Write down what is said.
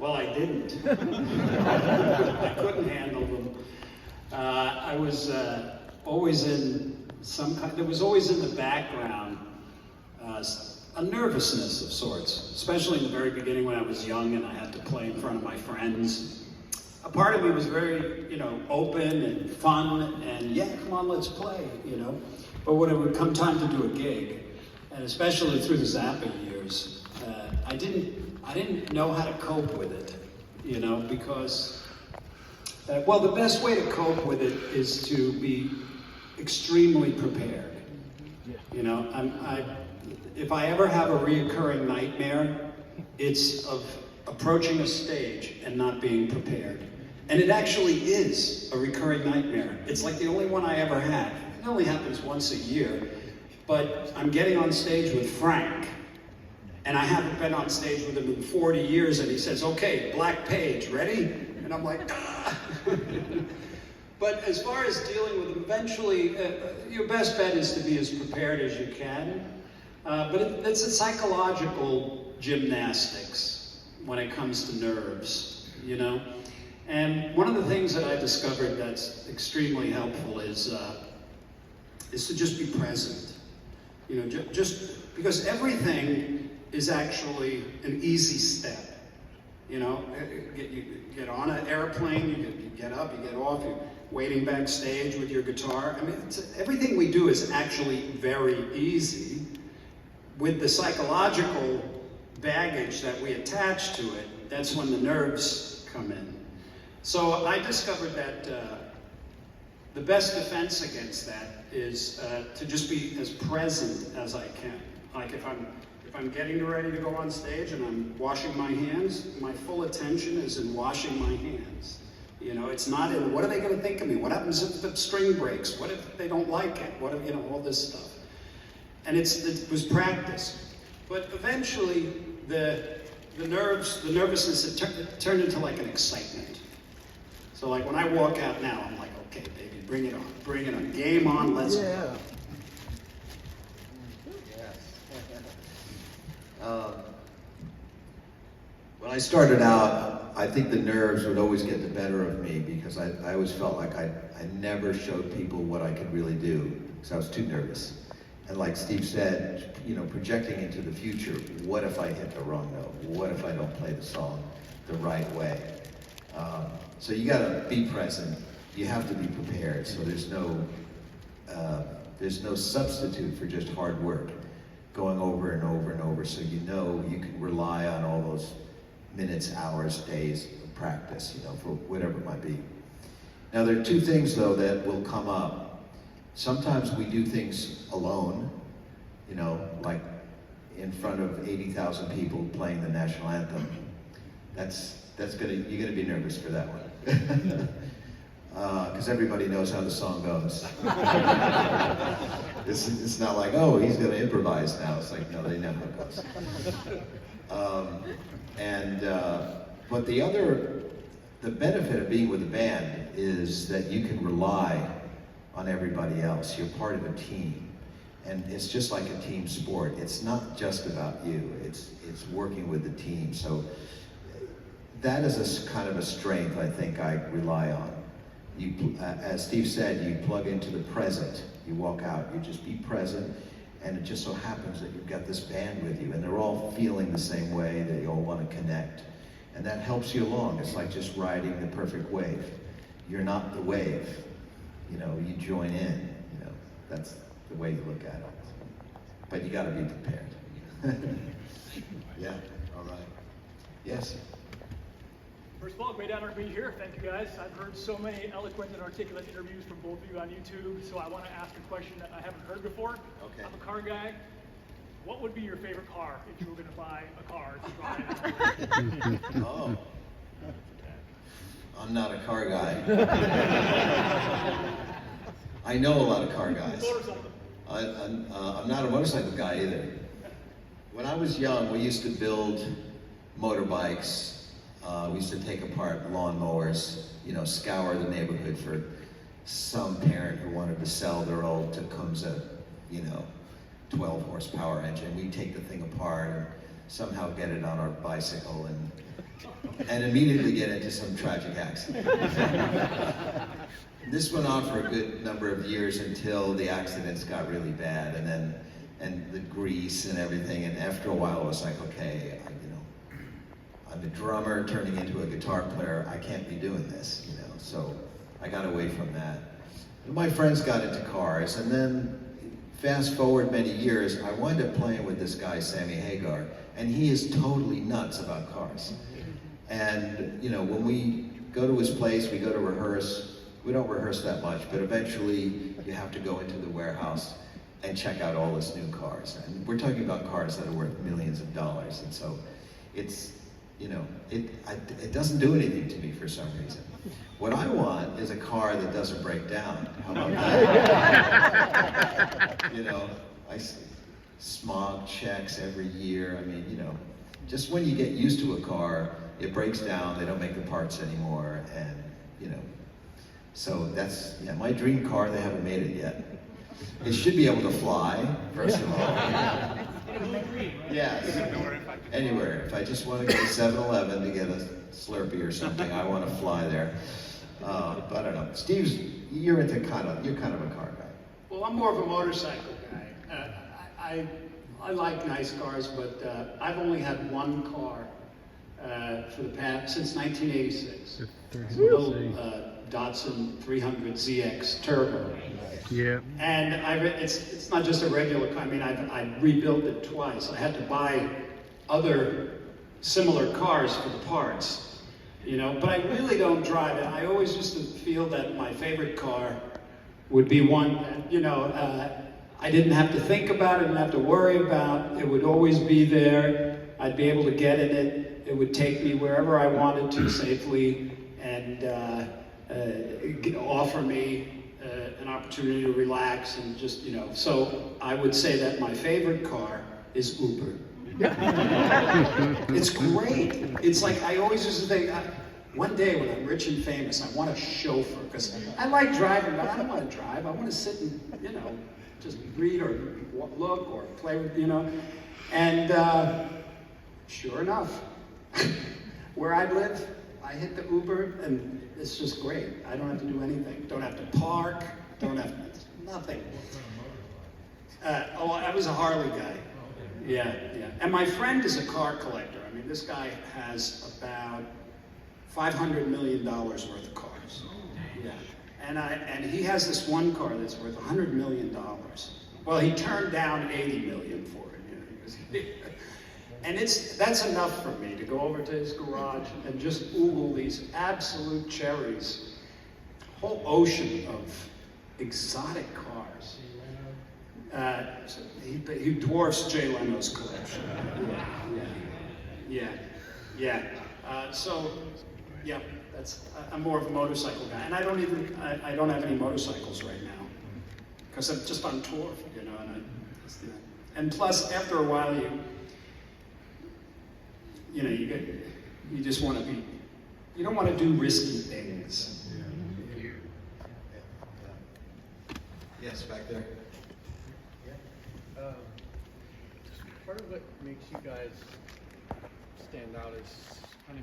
Well, I didn't. I couldn't handle them. I was always in some kind, there was always in the background a nervousness of sorts, especially in the very beginning when I was young and I had to play in front of my friends. A part of me was very, open and fun and yeah, come on, let's play, But when it would come time to do a gig, and especially through the Zappa years, I didn't know how to cope with it, because, the best way to cope with it is to be extremely prepared. If I ever have a reoccurring nightmare, it's of approaching a stage and not being prepared. And it actually is a recurring nightmare. It's like the only one I ever had. It only happens once a year, but I'm getting on stage with Frank, and I haven't been on stage with him in 40 years, and he says, okay, Black Page, ready? And I'm like, ah! But as far as dealing with them, eventually, your best bet is to be as prepared as you can. But it's a psychological gymnastics when it comes to nerves, And one of the things that I discovered that's extremely helpful is to just be present. Just because everything is actually an easy step. You get on an airplane, you get up, you get off, you're waiting backstage with your guitar. I mean, everything we do is actually very easy. With the psychological baggage that we attach to it, that's when the nerves come in. So I discovered that the best defense against that is to just be as present as I can. Like if I'm getting ready to go on stage and I'm washing my hands, my full attention is in washing my hands. It's not in what are they going to think of me? What happens if the string breaks? What if they don't like it? What if, all this stuff. And it was practice. But eventually the nervousness, it turned into like an excitement. So like when I walk out now, I'm like, okay, baby, bring it on, game on, let's go. When I started out, I think the nerves would always get the better of me because I always felt like I never showed people what I could really do because I was too nervous. And like Steve said, projecting into the future, what if I hit the wrong note? What if I don't play the song the right way? So you gotta be present. You have to be prepared. So there's no substitute for just hard work, going over and over and over. So you can rely on all those minutes, hours, days of practice, for whatever it might be. Now there are two things though that will come up. Sometimes we do things alone, like in front of 80,000 people playing the national anthem. You're gonna be nervous for that one. Because everybody knows how the song goes. It's not like, oh, he's gonna improvise now. It's like, no, they know how it goes. But the benefit of being with a band is that you can rely on everybody else. You're part of a team. And it's just like a team sport. It's not just about you. It's working with the team. So that is a kind of a strength I think I rely on. As Steve said, you plug into the present. You walk out, you just be present, and it just so happens that you've got this band with you, and they're all feeling the same way, they all want to connect. And that helps you along. It's like just riding the perfect wave. You're not the wave. You join in. That's the way you look at it. But you got to be prepared. Yeah, all right. Yes? First of all, great honor to be here. Thank you guys. I've heard so many eloquent and articulate interviews from both of you on YouTube, so I want to ask a question that I haven't heard before. Okay. I'm a car guy. What would be your favorite car if you were going to buy a car to drive? Oh. I'm not a car guy. I know a lot of car guys. I'm not a motorcycle guy either. When I was young, we used to build motorbikes. We used to take apart lawnmowers, scour the neighborhood for some parent who wanted to sell their old Tecumseh, 12 horsepower engine. We'd take the thing apart and somehow get it on our bicycle and immediately get into some tragic accident. This went on for a good number of years until the accidents got really bad, and the grease and everything, and after a while it was like, okay, I'm a drummer turning into a guitar player, I can't be doing this, so I got away from that. And my friends got into cars, and then fast forward many years, I wound up playing with this guy, Sammy Hagar, and he is totally nuts about cars. And when we go to his place, we go to rehearse. We don't rehearse that much, but eventually you have to go into the warehouse and check out all his new cars. And we're talking about cars that are worth millions of dollars. And so it's, it doesn't do anything to me for some reason. What I want is a car that doesn't break down. How about that? I smog checks every year. I mean, just when you get used to a car, it breaks down, they don't make the parts anymore, and, so that's, my dream car, they haven't made it yet. It should be able to fly, first of all. Yes. Anywhere. If I just want to go to 7-Eleven to get a Slurpee or something, I want to fly there. But I don't know. Steve's, you're kind of a car guy. Well, I'm more of a motorcycle guy. I like nice cars, but I've only had one car since 1986. It's a little Datsun 300 ZX Turbo. Yeah. And it's not just a regular car. I mean, I rebuilt it twice. I had to buy other similar cars for the parts, but I really don't drive it. I always used to feel that my favorite car would be one that, I didn't have to think about it, didn't have to worry about. It would always be there. I'd be able to get in it. It would take me wherever I wanted to safely, and offer me an opportunity to relax and just, So I would say that my favorite car is Uber. It's great. It's like, I always used to think, one day when I'm rich and famous, I want a chauffeur, because I like driving, but I don't want to drive. I want to sit and, just read or look or play with, And sure enough, where I live, I hit the Uber, and it's just great. I don't have to do anything. Don't have to park. Don't have nothing. I was a Harley guy. Yeah. And my friend is a car collector. I mean, this guy has about $500 million worth of cars. Yeah. And he has this one car that's worth $100 million. Well, he turned down $80 million for it. And that's enough for me to go over to his garage and just oogle these absolute cherries. A whole ocean of exotic cars. So he dwarfs Jay Leno's collection. Yeah. I'm more of a motorcycle guy, and I don't have any motorcycles right now because I'm just on tour, and plus after a while you just want to be, you don't want to do risky things. Yes, back there. Part of what makes you guys stand out is kind